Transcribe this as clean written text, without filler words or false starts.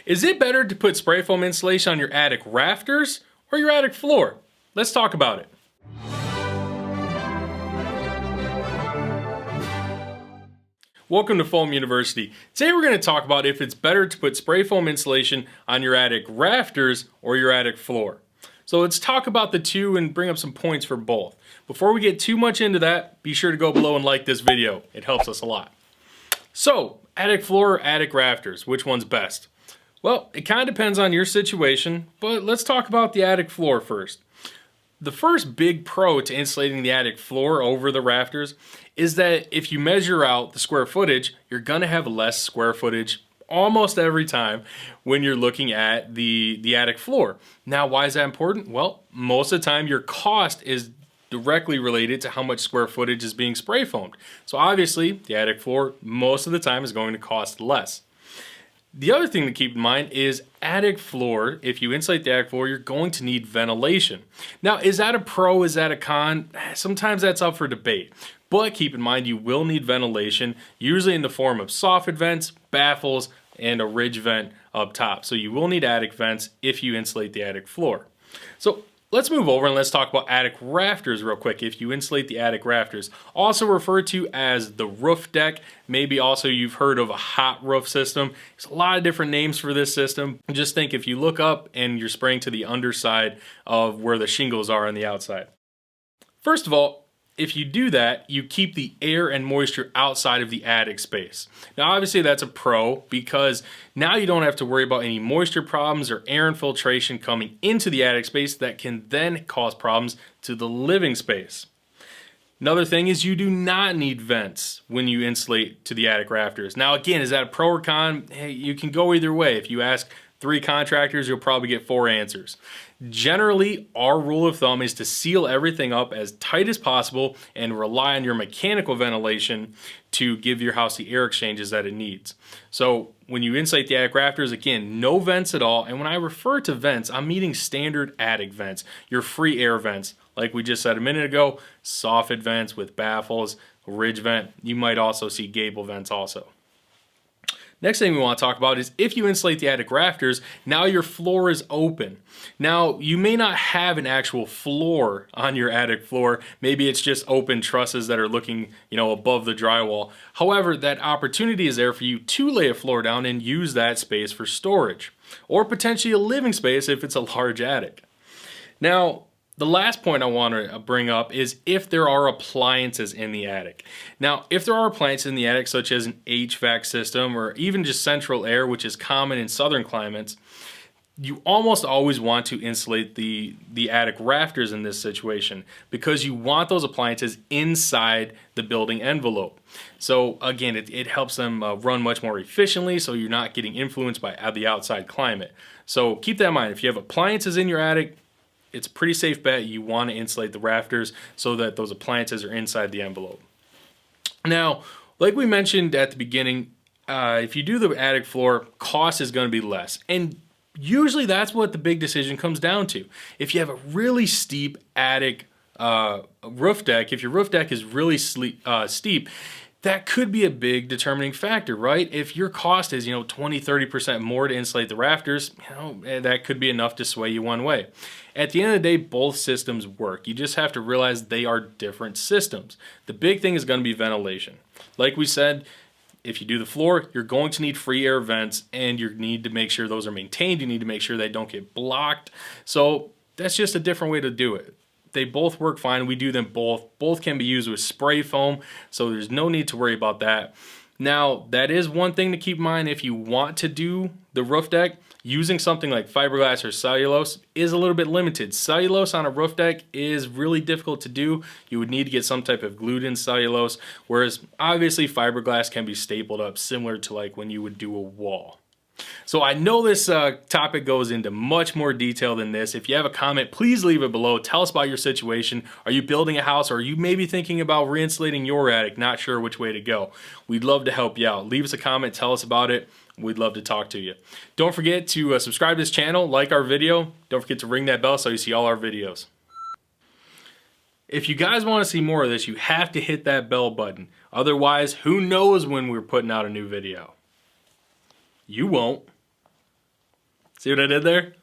Is it better to put spray foam insulation on your attic rafters or your attic floor? Let's talk about it. Welcome to Foam University. Today we're going to talk about if it's better to put spray foam insulation on your attic rafters or your attic floor. So let's talk about the two and bring up some points for both. Before we get too much into that, be sure to go below and like this video. It helps us a lot. So, attic floor or attic rafters, which one's best? Well, it kind of depends on your situation, but let's talk about the attic floor first. The first big pro to insulating the attic floor over the rafters is that if you measure out the square footage, you're going to have less square footage almost every time when you're looking at the attic floor. Now, why is that important? Well, most of the time your cost is directly related to how much square footage is being spray foamed. So obviously, the attic floor most of the time is going to cost less. The other thing to keep in mind is attic floor, if you insulate the attic floor, you're going to need ventilation. Now, is that a pro, is that a con? Sometimes that's up for debate. But keep in mind, you will need ventilation, usually in the form of soffit vents, baffles, and a ridge vent up top. So you will need attic vents if you insulate the attic floor. So let's move over and let's talk about attic rafters real quick. If you insulate the attic rafters, also referred to as the roof deck, maybe also you've heard of a hot roof system. There's a lot of different names for this system. Just think if you look up and you're spraying to the underside of where the shingles are on the outside. First of all, if you do that, you keep the air and moisture outside of the attic space. Now obviously that's a pro because now you don't have to worry about any moisture problems or air infiltration coming into the attic space that can then cause problems to the living space. Another thing is you do not need vents when you insulate to the attic rafters. Now again, is that a pro or con? Hey, you can go either way. If you ask 3 contractors, you'll probably get 4 answers. Generally, our rule of thumb is to seal everything up as tight as possible and rely on your mechanical ventilation to give your house the air exchanges that it needs. So when you insulate the attic rafters, again, no vents at all. And when I refer to vents, I'm meaning standard attic vents, your free air vents. Like we just said a minute ago, soffit vents with baffles, ridge vent. You might also see gable vents also. Next thing we want to talk about is if you insulate the attic rafters, now your floor is open. Now, you may not have an actual floor on your attic floor. Maybe it's just open trusses that are looking, above the drywall. However, that opportunity is there for you to lay a floor down and use that space for storage, or potentially a living space if it's a large attic. Now, the last point I want to bring up is if there are appliances in the attic. Now, if there are appliances in the attic, such as an HVAC system or even just central air, which is common in southern climates, you almost always want to insulate the attic rafters in this situation because you want those appliances inside the building envelope. So again, it helps them run much more efficiently so you're not getting influenced by the outside climate. So keep that in mind. If you have appliances in your attic, it's a pretty safe bet you want to insulate the rafters so that those appliances are inside the envelope. Now, like we mentioned at the beginning, if you do the attic floor, cost is going to be less. And usually that's what the big decision comes down to. If you have a really steep attic roof deck, if your roof deck is really steep, that could be a big determining factor, right? If your cost is, 20-30% more to insulate the rafters, that could be enough to sway you one way. At the end of the day, both systems work. You just have to realize they are different systems. The big thing is going to be ventilation. Like we said, if you do the floor, you're going to need free air vents and you need to make sure those are maintained. You need to make sure they don't get blocked. So that's just a different way to do it. They both work fine. We do them both. Both can be used with spray foam, so there's no need to worry about that. Now, that is one thing to keep in mind if you want to do the roof deck. Using something like fiberglass or cellulose is a little bit limited. Cellulose on a roof deck is really difficult to do. You would need to get some type of glued-in cellulose, whereas obviously fiberglass can be stapled up similar to like when you would do a wall. So I know this topic goes into much more detail than this. If you have a comment, please leave it below. Tell us about your situation. Are you building a house, or are you maybe thinking about reinsulating your attic, not sure which way to go? We'd love to help you out. Leave us a comment, tell us about it. We'd love to talk to you. Don't forget to subscribe to this channel, like our video. Don't forget to ring that bell so you see all our videos. If you guys want to see more of this, you have to hit that bell button. Otherwise, who knows when we're putting out a new video? You won't. See what I did there?